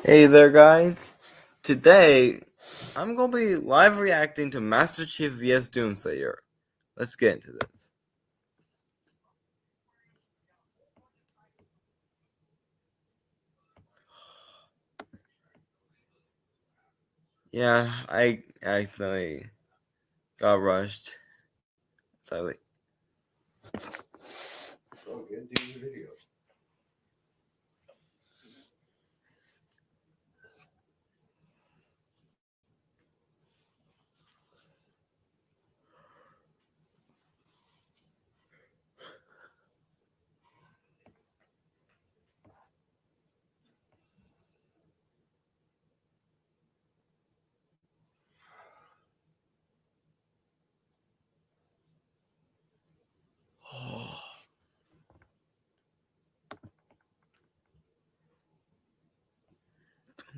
Hey there, guys. Today, I'm going to be live reacting to Master Chief vs. Doomslayer. Let's get into this. Yeah, I accidentally got rushed. Sadly. So good, do the video.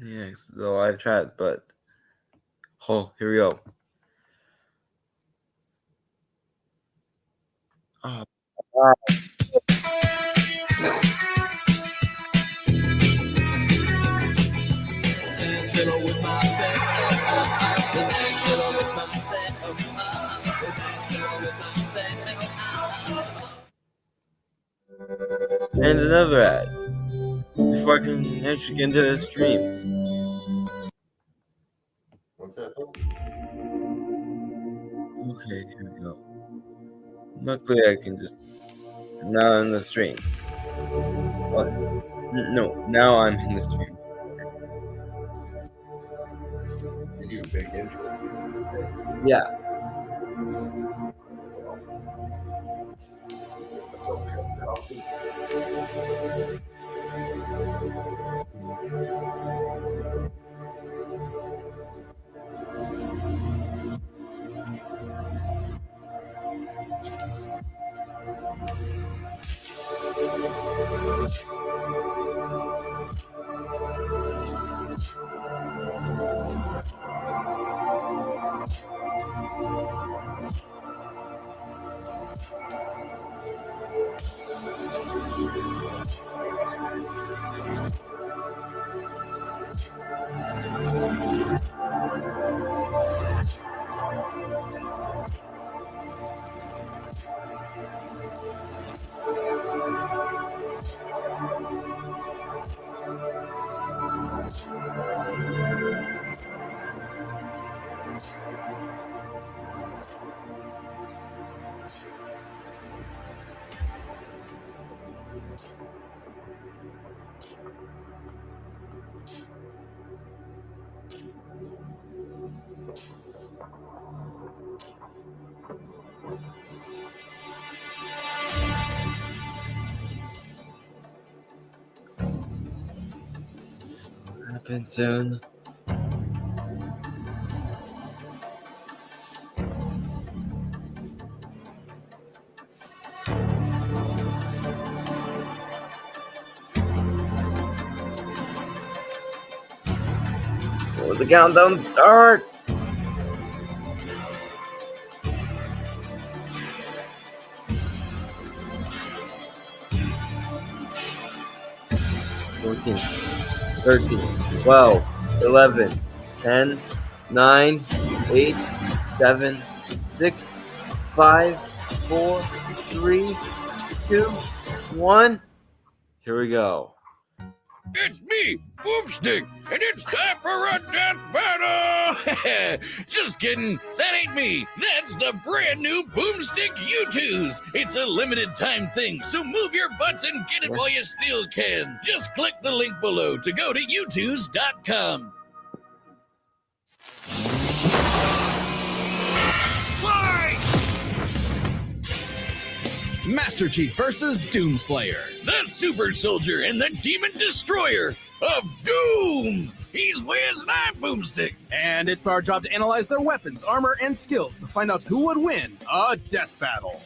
Yeah, the live chat, but here we go. Oh, wow. And another ad before I can actually get into the stream. What's happening? Okay, here we go. Luckily, I can just now in the stream. No, now I'm in the stream. You do a big intro. Yeah. Happen soon. Will the countdown start? "14, 13, 12, 11, 10, 9, 8, 7, 6, 5, 4, 3, 2, 1. Here we go. It's me, Boomstick, and it's time for a death battle! Just kidding, that ain't me. That's the brand new Boomstick U2s. It's a limited time thing, so move your butts and get it while you still can. Just click the link below to go to u2s.com. Master Chief versus Doomslayer. The super soldier and the demon destroyer of Doom. He's Wiz and I'm Boomstick. And it's our job to analyze their weapons, armor, and skills to find out who would win a death battle.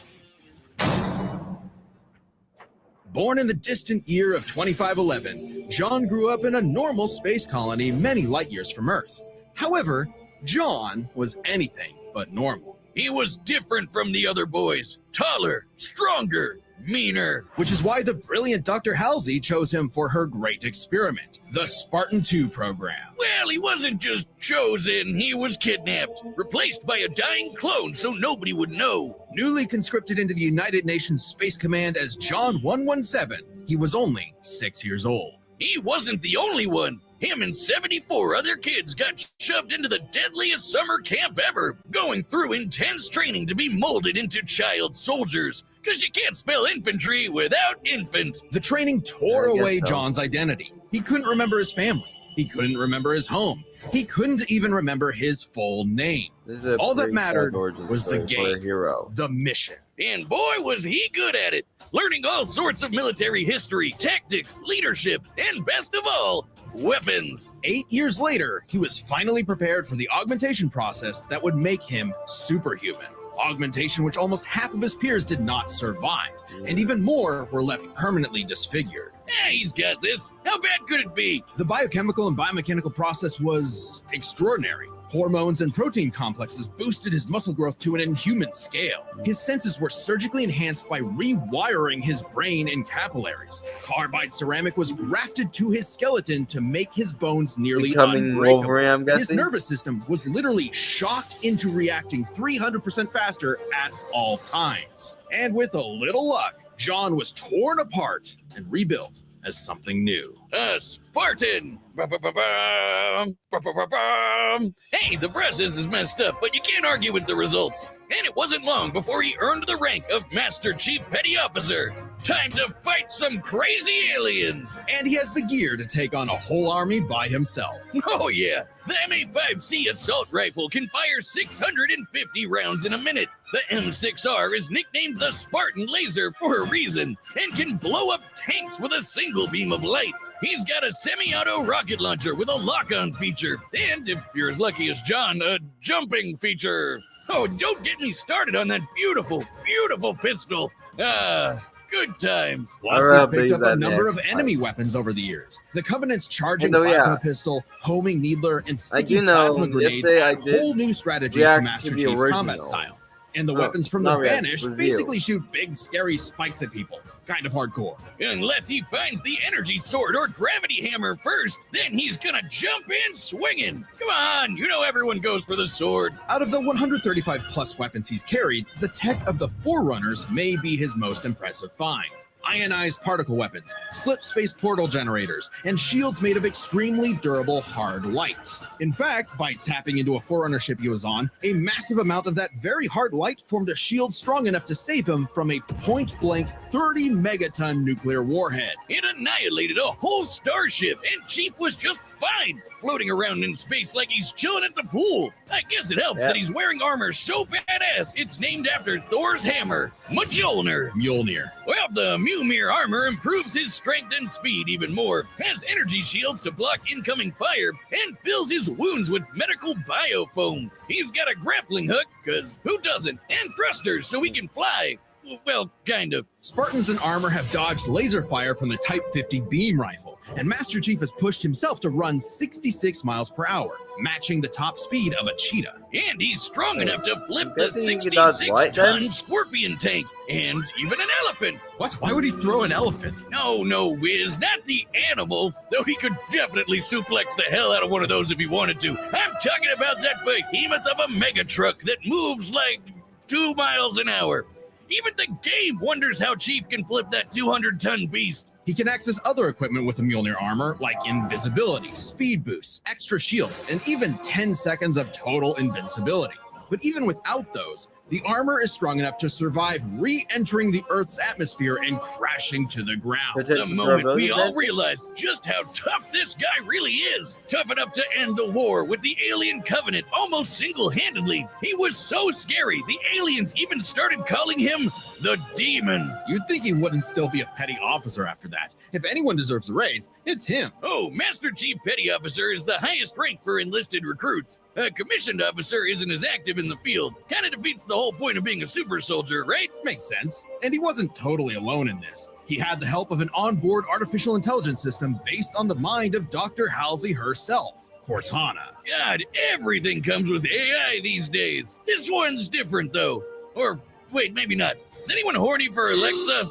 Born in the distant year of 2511, John grew up in a normal space colony many light years from Earth. However, John was anything but normal. He was different from the other boys. Taller, stronger, meaner. Which is why the brilliant Dr. Halsey chose him for her great experiment, the Spartan 2 program. Well, he wasn't just chosen, he was kidnapped, replaced by a dying clone so nobody would know. Newly conscripted into the United Nations Space Command as John 117, he was only 6 years old. He wasn't the only one. Him and 74 other kids got shoved into the deadliest summer camp ever, going through intense training to be molded into child soldiers. Because you can't spell infantry without infant. The training tore I guess away so. John's identity. He couldn't remember his family. He couldn't remember his home. He couldn't even remember his full name. This is a All that pretty mattered sad origin was the story for a game. hero. The mission. And boy, was he good at it, learning all sorts of military history, tactics, leadership, and best of all, weapons. 8 years later, he was finally prepared for the augmentation process that would make him superhuman. Augmentation which almost half of his peers did not survive, and even more were left permanently disfigured. He's got this. How bad could it be? The biochemical and biomechanical process was extraordinary. Hormones and protein complexes boosted his muscle growth to an inhuman scale. His senses were surgically enhanced by rewiring his brain and capillaries. Carbide ceramic was grafted to his skeleton to make his bones nearly Becoming unbreakable. Wolverine, I'm His guessing. nervous system was literally shocked into reacting 300% faster at all times. And with a little luck, John was torn apart and rebuilt as something new. A Spartan. Ba-ba-ba-bum, ba-ba-ba-bum. Hey, the process is messed up, but you can't argue with the results. And it wasn't long before he earned the rank of Master Chief Petty Officer. Time to fight some crazy aliens. And he has the gear to take on a whole army by himself. Oh yeah, the M85C assault rifle can fire 650 rounds in a minute. The M6R is nicknamed the Spartan Laser for a reason and can blow up tanks with a single beam of light. He's got a semi-auto rocket launcher with a lock-on feature, and if you're as lucky as John, a jumping feature. Oh, don't get me started on that beautiful, beautiful pistol. Good times. Plus, Alright, he's picked up believe a that, number man. of enemy weapons over the years. The Covenant's charging And, plasma yeah. pistol, homing needler, and sticky do know, plasma grenades yesterday I add did whole new strategies react to to Master the Chief's combat original. style. And the Oh, weapons from the not react, Banished review. basically shoot big, scary spikes at people. Kind of hardcore. Unless he finds the energy sword or gravity hammer first, then he's gonna jump in swinging. Come on, you know everyone goes for the sword. Out of the 135 plus weapons he's carried, the tech of the Forerunners may be his most impressive find. Ionized particle weapons, slip space portal generators, and shields made of extremely durable hard light. In fact, by tapping into a Forerunner ship he was on, a massive amount of that very hard light formed a shield strong enough to save him from a point-blank 30 megaton nuclear warhead. It annihilated a whole starship, and Chief was just fine, floating around in space like he's chilling at the pool. I guess it helps Yeah. that he's wearing armor so badass it's named after Thor's hammer, Mjolnir. Well, the Mjolnir armor improves his strength and speed even more, has energy shields to block incoming fire, and fills his wounds with medical biofoam. He's got a grappling hook, cause who doesn't, and thrusters so he can fly. Well, kind of. Spartans in armor have dodged laser fire from the Type 50 beam rifle, and Master Chief has pushed himself to run 66 miles per hour, matching the top speed of a cheetah. And he's strong enough to flip the Guessing he can dodge light, then? 66-ton scorpion tank, and even an elephant. What? Why would he throw an elephant? No, Wiz, not the animal, though he could definitely suplex the hell out of one of those if he wanted to. I'm talking about that behemoth of a mega truck that moves like 2 miles an hour. Even the game wonders how Chief can flip that 200-ton beast. He can access other equipment with the Mjolnir armor, like invisibility, speed boosts, extra shields, and even 10 seconds of total invincibility. But even without those, the armor is strong enough to survive re-entering the Earth's atmosphere and crashing to the ground. The moment we all realize just how tough this guy really is. Tough enough to end the war with the alien covenant almost single-handedly. He was so scary, the aliens even started calling him the Demon. You'd think he wouldn't still be a petty officer after that. If anyone deserves a raise, it's him. Oh, Master Chief Petty Officer is the highest rank for enlisted recruits. A commissioned officer isn't as active in the field. Kind of defeats the whole point of being a super soldier, right? Makes sense. And he wasn't totally alone in this. He had the help of an onboard artificial intelligence system based on the mind of Dr. Halsey herself, Cortana. God, everything comes with AI these days. This one's different, though. Or, wait, maybe not. Is anyone horny for Alexa?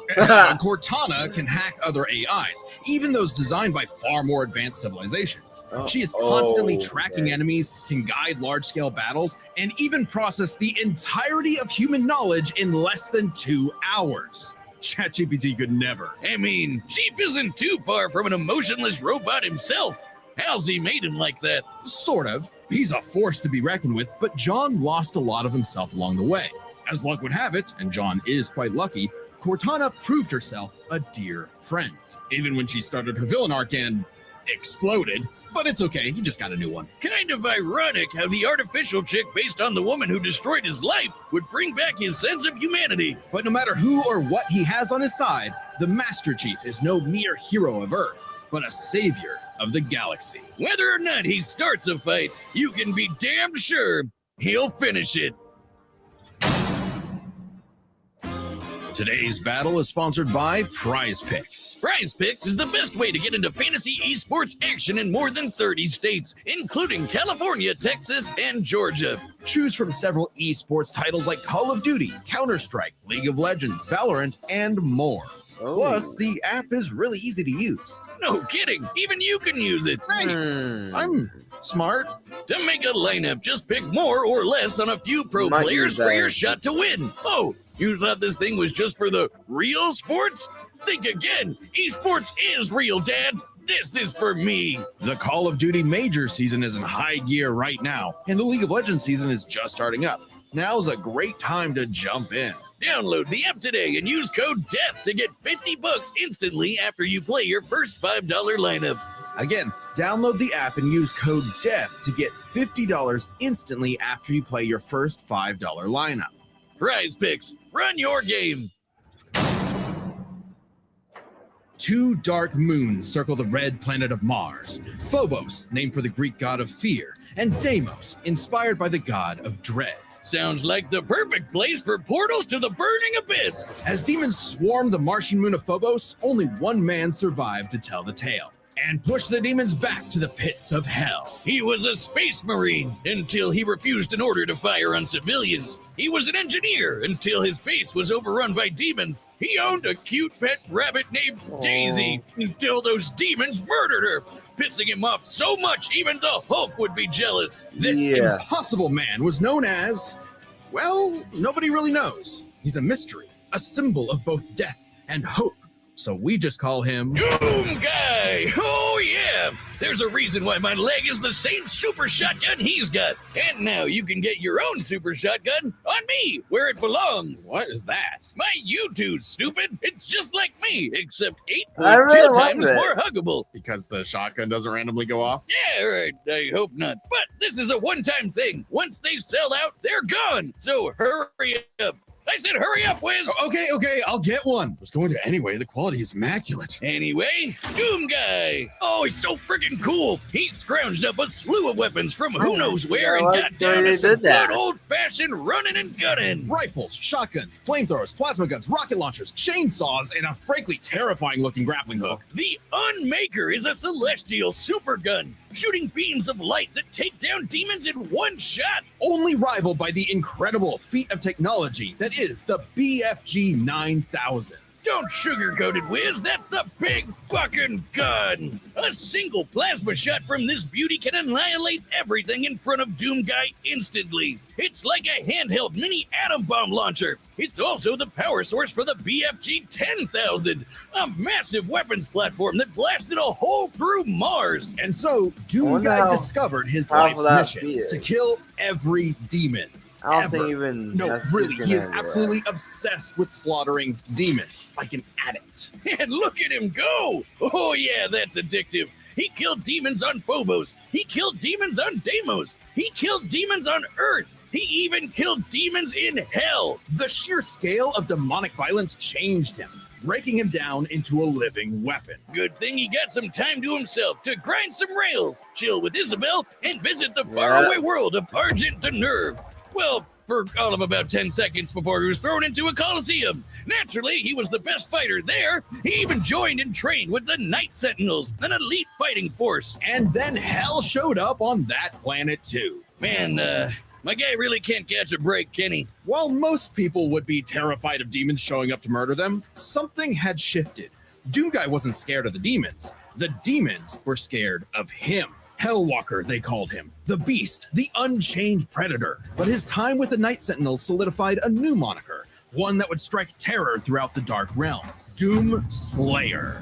Cortana can hack other AIs, even those designed by far more advanced civilizations. She is constantly tracking enemies, can guide large-scale battles, and even process the entirety of human knowledge in less than 2 hours. ChatGPT could never. I mean, Chief isn't too far from an emotionless robot himself. Halsey made him like that. Sort of. He's a force to be reckoned with, but John lost a lot of himself along the way. As luck would have it, and John is quite lucky, Cortana proved herself a dear friend. Even when she started her villain arc and exploded. But it's okay, he just got a new one. Kind of ironic how the artificial chick based on the woman who destroyed his life would bring back his sense of humanity. But no matter who or what he has on his side, the Master Chief is no mere hero of Earth, but a savior of the galaxy. Whether or not he starts a fight, you can be damned sure he'll finish it. Today's battle is sponsored by Prize Picks. Prize Picks is the best way to get into fantasy esports action in more than 30 states, including California, Texas, and Georgia. Choose from several esports titles like Call of Duty, Counter-Strike, League of Legends, Valorant, and more. Plus, the app is really easy to use. No kidding, even you can use it. Hey, I'm smart. To make a lineup, just pick more or less on a few pro Might players use for that. your shot to win. Oh, you thought this thing was just for the real sports? Think again. Esports is real, Dad. This is for me. The Call of Duty Major season is in high gear right now, and the League of Legends season is just starting up. Now's a great time to jump in. Download the app today and use code DEATH to get $50 instantly after you play your first $5 lineup. Again, download the app and use code DEATH to get $50 instantly after you play your first $5 lineup. Prize Picks, run your game. 2 dark moons circle the red planet of Mars. Phobos, named for the Greek god of fear, and Deimos, inspired by the god of dread. Sounds like the perfect place for portals to the burning abyss. As demons swarmed the Martian moon of Phobos, only one man survived to tell the tale and push the demons back to the pits of hell. He was a space marine until he refused an order to fire on civilians. He was an engineer until his base was overrun by demons. He owned a cute pet rabbit named Daisy until those demons murdered her, pissing him off so much even the Hulk would be jealous. This impossible man was known as, well, nobody really knows. He's a mystery, a symbol of both death and hope. So we just call him Doom Guy! Oh yeah! There's a reason why my leg is the same super shotgun he's got. And now you can get your own super shotgun on me, where it belongs. What is that? My U2, stupid. It's just like me, except I 8.2 really love times it. more huggable. Because the shotgun doesn't randomly go off? Yeah, right. I hope not. But this is a one-time thing. Once they sell out, they're gone. So hurry up. I said hurry up, Wiz. Okay, I'll get one. I was going to anyway. The quality is immaculate. Anyway, Doom Guy. Oh, he's so freaking cool. He scrounged up a slew of weapons from who knows where and got down to some good old-fashioned running and gunning. Rifles, shotguns, flamethrowers, plasma guns, rocket launchers, chainsaws, and a frankly terrifying-looking grappling hook. The Unmaker is a celestial supergun, shooting beams of light that take down demons in one shot. Only rivaled by the incredible feat of technology that is the BFG 9000. Don't sugarcoat it, Wiz. That's the big fucking gun. A single plasma shot from this beauty can annihilate everything in front of Doom Guy instantly. It's like a handheld mini atom bomb launcher. It's also the power source for the BFG 10,000, a massive weapons platform that blasted a hole through Mars. And so, Doom Guy discovered his life's mission to kill every demon. I don't think even. No, really, he is absolutely obsessed with slaughtering demons, like an addict. And look at him go! Oh yeah, that's addictive. He killed demons on Phobos. He killed demons on Deimos. He killed demons on Earth. He even killed demons in hell. The sheer scale of demonic violence changed him, breaking him down into a living weapon. Good thing he got some time to himself to grind some rails, chill with Isabel, and visit the faraway world of Argent de Nerve. Well, for all of about 10 seconds before he was thrown into a coliseum. Naturally, he was the best fighter there. He even joined and trained with the Night Sentinels, an elite fighting force. And then hell showed up on that planet too. Man, My guy really can't catch a break, can he? While most people would be terrified of demons showing up to murder them, something had shifted. Doomguy wasn't scared of the demons. The demons were scared of him. Hellwalker, they called him. The Beast, the Unchained Predator. But his time with the Night Sentinels solidified a new moniker, one that would strike terror throughout the Dark Realm. Doomslayer.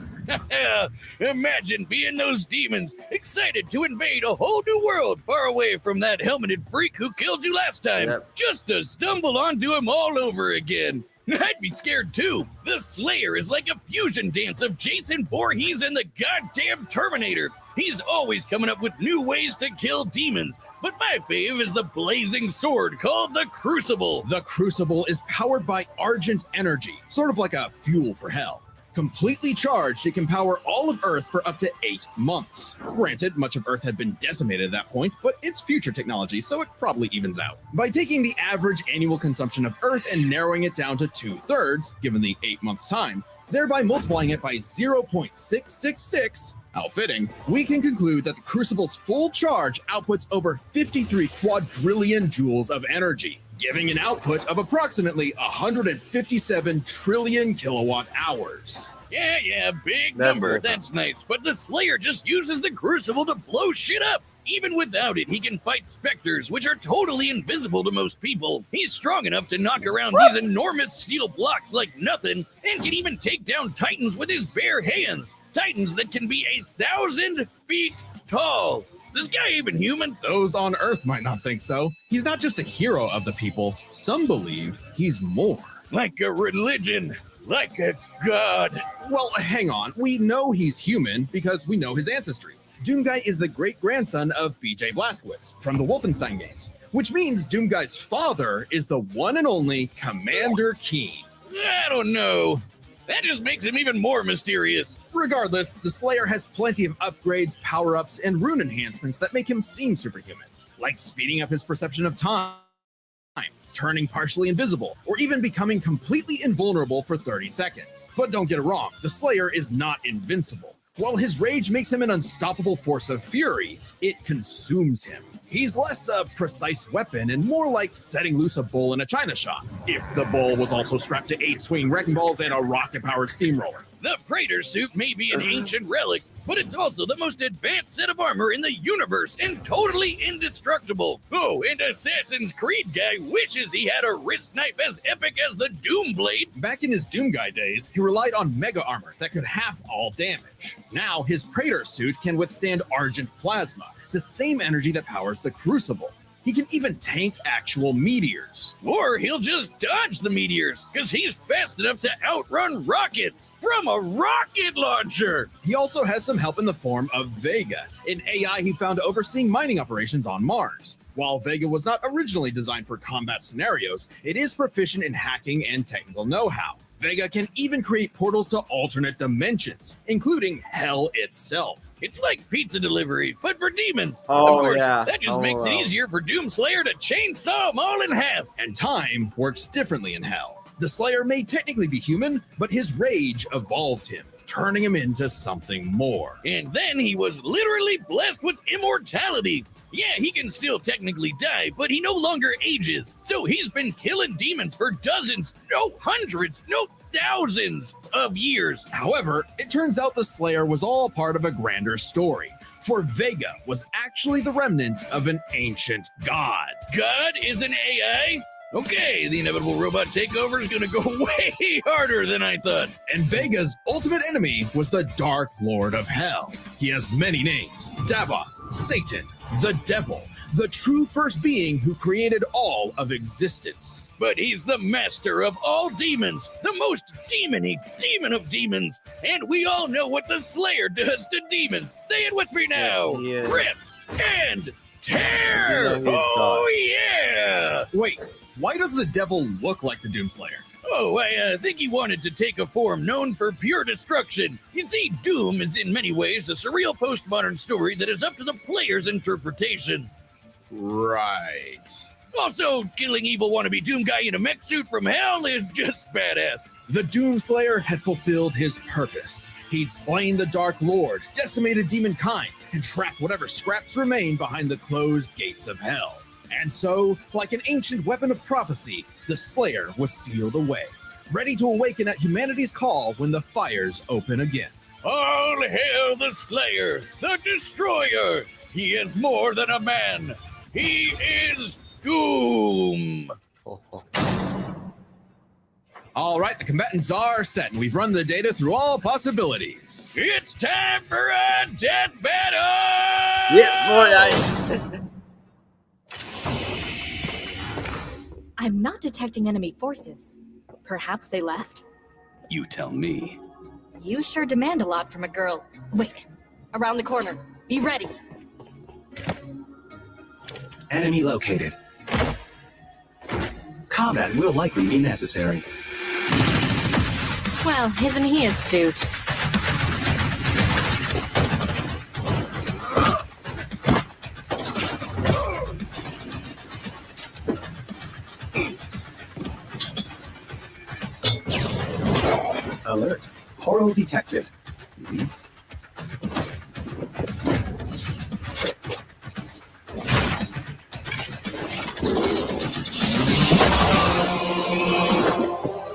Imagine being those demons, excited to invade a whole new world far away from that helmeted freak who killed you last time, Yep. just to stumble onto him all over again. I'd be scared too. The Slayer is like a fusion dance of Jason Voorhees and the goddamn Terminator. He's always coming up with new ways to kill demons, but my fave is the blazing sword called the Crucible. The Crucible is powered by Argent energy, sort of like a fuel for hell. Completely charged, it can power all of Earth for up to 8 months. Granted, much of Earth had been decimated at that point, but it's future technology, so it probably evens out. By taking the average annual consumption of Earth and narrowing it down to 2/3, given the 8 months time, thereby multiplying it by 0.666, how fitting, we can conclude that the Crucible's full charge outputs over 53 quadrillion joules of energy, giving an output of approximately 157 trillion kilowatt hours. Yeah, big That's number. awesome. That's nice. But the Slayer just uses the Crucible to blow shit up. Even without it, he can fight specters, which are totally invisible to most people. He's strong enough to knock around these enormous steel blocks like nothing, and can even take down titans with his bare hands. Titans that can be 1,000 feet tall. Is this guy even human? Those on Earth might not think so. He's not just a hero of the people. Some believe he's more. Like a religion. Like a god. Well, hang on. We know he's human because we know his ancestry. Doomguy is the great-grandson of B.J. Blazkowicz from the Wolfenstein games, which means Doomguy's father is the one and only Commander Keen. I don't know. That just makes him even more mysterious. Regardless, the Slayer has plenty of upgrades, power-ups, and rune enhancements that make him seem superhuman, like speeding up his perception of time, turning partially invisible, or even becoming completely invulnerable for 30 seconds. But don't get it wrong, the Slayer is not invincible. While his rage makes him an unstoppable force of fury, it consumes him. He's less a precise weapon and more like setting loose a bull in a china shop, if the bull was also strapped to 8 swinging wrecking balls and a rocket-powered steamroller. The Praetor suit may be an ancient relic, but it's also the most advanced set of armor in the universe and totally indestructible. Oh, and Assassin's Creed guy wishes he had a wrist knife as epic as the Doom Blade. Back in his Doomguy days, he relied on mega armor that could half all damage. Now, his Praetor suit can withstand Argent plasma, the same energy that powers the Crucible. He can even tank actual meteors. Or he'll just dodge the meteors, because he's fast enough to outrun rockets from a rocket launcher. He also has some help in the form of Vega, an AI he found overseeing mining operations on Mars. While Vega was not originally designed for combat scenarios, it is proficient in hacking and technical know-how. Vega can even create portals to alternate dimensions, including Hell itself. It's like pizza delivery, but for demons. Oh, Of course, yeah. that just Oh, makes it wow. easier for Doomslayer to chainsaw them all in half. And time works differently in Hell. The Slayer may technically be human, but his rage evolved him, turning him into something more. And then he was literally blessed with immortality. Yeah, he can still technically die, but he no longer ages. So he's been killing demons for dozens, no hundreds, no thousands of years. However, it turns out the Slayer was all part of a grander story, for Vega was actually the remnant of an ancient god. God is an AI? Okay, the inevitable robot takeover is gonna go way harder than I thought. And Vega's ultimate enemy was the Dark Lord of Hell. He has many names: Davoth, Satan, the Devil, the true first being who created all of existence. But he's the master of all demons, the most demon-y demon of demons. And we all know what the Slayer does to demons. Say it with me now. Yeah, he is. Rip and tear. Yeah, he's Oh, yeah. Wait, why does the Devil look like the Doomslayer? Oh, I think he wanted to take a form known for pure destruction. You see, Doom is in many ways a surreal postmodern story that is up to the player's interpretation. Right. Also, killing evil wannabe Doom guy in a mech suit from hell is just badass. The Doomslayer had fulfilled his purpose. He'd slain the Dark Lord, decimated demon kind, and trapped whatever scraps remained behind the closed gates of hell. And so, like an ancient weapon of prophecy, the Slayer was sealed away, ready to awaken at humanity's call when the fires open again. All hail the Slayer, the Destroyer! He is more than a man. He is Doom! All right, the combatants are set, and we've run the data through all possibilities. It's time for a death battle! Yeah, boy, I'm not detecting enemy forces. Perhaps they left? You tell me. You sure demand a lot from a girl. Wait, around the corner. Be ready. Enemy located. Combat will likely be necessary. Well, isn't he astute? Alert. Portal detected.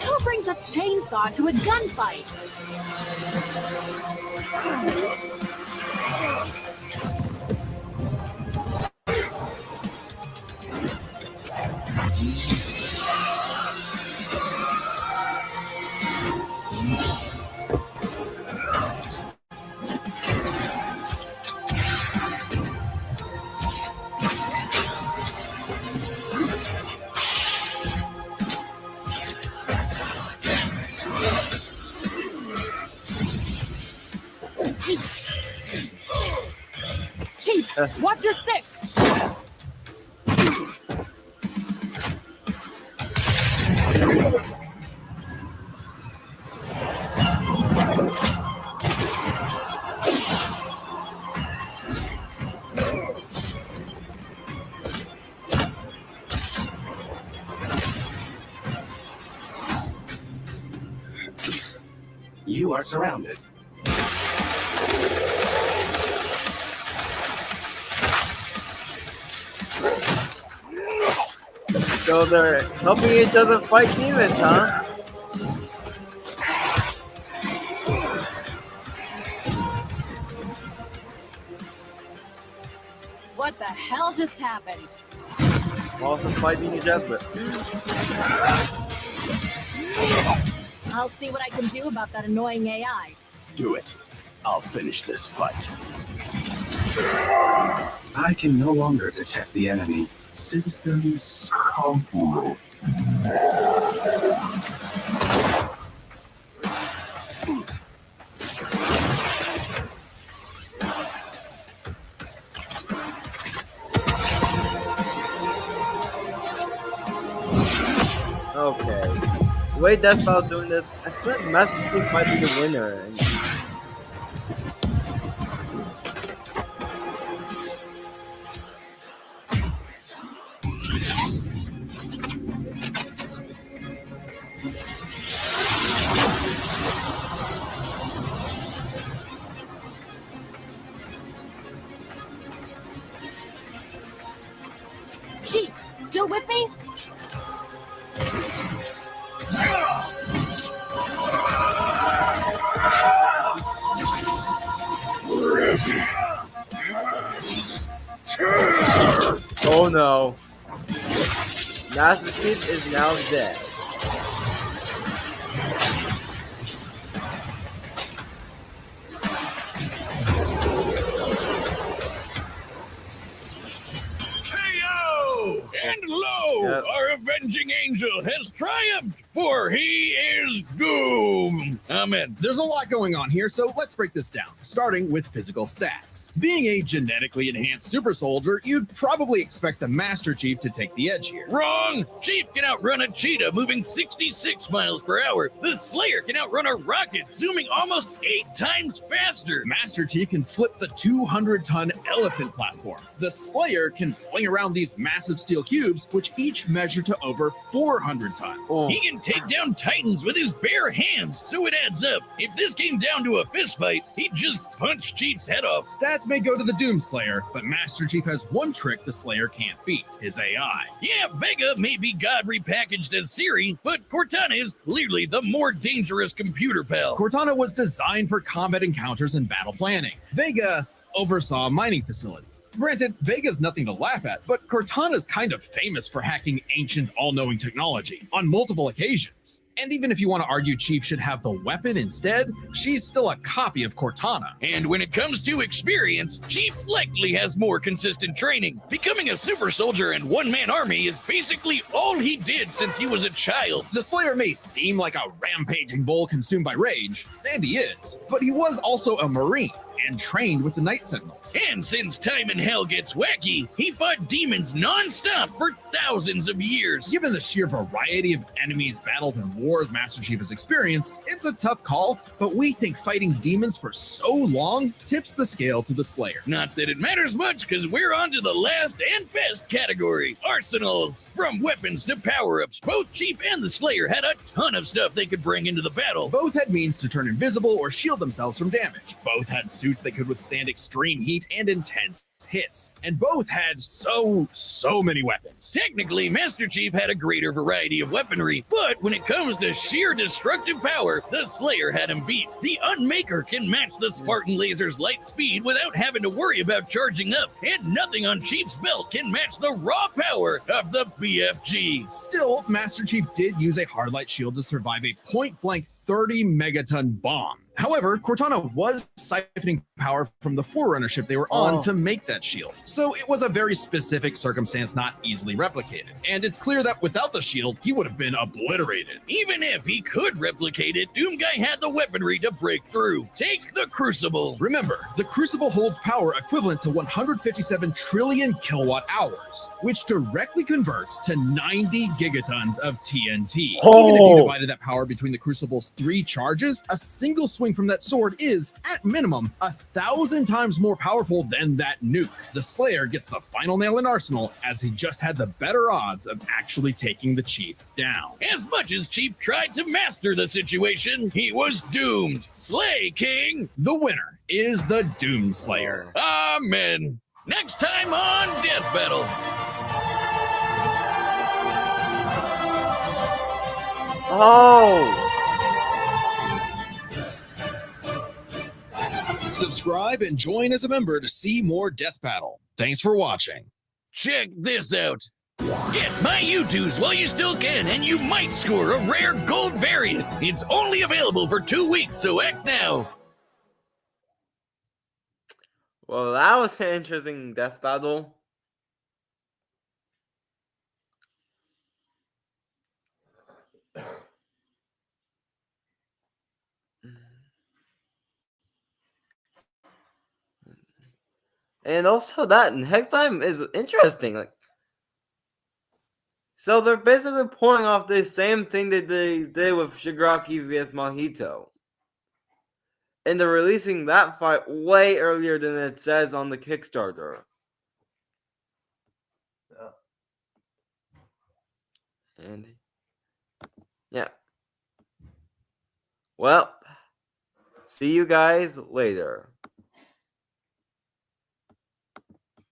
Who brings a chainsaw to a gunfight? Chief, watch your six! You are surrounded. so they're helping each other fight demons, huh? What the hell just happened? Also fighting each other. I'll see what I can do about that annoying AI. Do it. I'll finish this fight. I can no longer detect the enemy. Systems complete. Okay. The way Death Battle's doing this, I feel like Master Chief might be the winner. And Chief, still with me? oh no. Master Chief is now dead. KO! And lo, Yep. our avenging angel has triumphed, for he is Doom. Amen. There's a lot going on here, so let's break this down, starting with physical stats. Being a genetically enhanced super soldier, you'd probably expect the Master Chief to take the edge here. Wrong! Chief can outrun a cheetah moving 66 miles per hour. The Slayer can outrun a rocket zooming almost 8 times faster. Master Chief can flip the 200-ton elephant platform. The Slayer can fling around these massive steel cubes, which each measure to over 400 tons. Oh. He can take down titans with his bare hands, so it adds up. If this came down to a fistfight, he'd just punch Chief's head off. Stats may go to the doomslayer, but Master Chief has one trick the Slayer can't beat, his AI. Yeah, Vega may be God repackaged as Siri, but Cortana is clearly the more dangerous computer pal. Cortana was designed for combat encounters and battle planning. Vega oversaw a mining facility. Granted, Vega's nothing to laugh at, but Cortana's kind of famous for hacking ancient, all-knowing technology on multiple occasions. And even if you want to argue Chief should have the weapon instead, she's still a copy of Cortana. And when it comes to experience, Chief likely has more consistent training. Becoming a super soldier and one-man army is basically all he did since he was a child. The Slayer may seem like a rampaging bull consumed by rage, and he is, but he was also a Marine and trained with the Night Sentinels. And since time in hell gets wacky, he fought demons non-stop for thousands of years. Given the sheer variety of enemies, battles, and wars Master Chief has experienced, it's a tough call, but we think fighting demons for so long tips the scale to the Slayer. Not that it matters much, because we're on to the last and best category, arsenals. From weapons to power-ups, both Chief and the Slayer had a ton of stuff they could bring into the battle. Both had means to turn invisible or shield themselves from damage. Both had suits that could withstand extreme heat and intense hits. And both had so many weapons. Technically, Master Chief had a greater variety of weaponry, but when it comes to sheer destructive power, the Slayer had him beat. The Unmaker can match the Spartan Laser's light speed without having to worry about charging up, and nothing on Chief's belt can match the raw power of the BFG. Still, Master Chief did use a hard light shield to survive a point-blank 30 megaton bomb. However, Cortana was siphoning power from the Forerunner ship they were on to make that shield. So it was a very specific circumstance not easily replicated. And it's clear that without the shield, he would have been obliterated. Even if he could replicate it, Doom Guy had the weaponry to break through. Take the Crucible. Remember, the Crucible holds power equivalent to 157 trillion kilowatt hours, which directly converts to 90 gigatons of TNT. Even if you divided that power between the Crucible's 3 charges, a single swing from that sword is, at minimum, 1,000 times more powerful than that nuke. The Slayer gets the final nail in Arsenal, as he just had the better odds of actually taking the Chief down. As much as Chief tried to master the situation, he was doomed. Slay, King! The winner is the Doomslayer. Amen. Next time on Death Battle. Oh! Subscribe and join as a member to see more Death Battle. Thanks for watching. Check this out. Get my U2s while you still can, and you might score a rare gold variant. It's only available for 2 weeks, so act now. Well, that was an interesting death battle. And also that next time is interesting. Like, so they're basically pulling off the same thing that they did with Shigaraki vs Mahito. And they're releasing that fight way earlier than it says on the Kickstarter. And yeah. Well, see you guys later.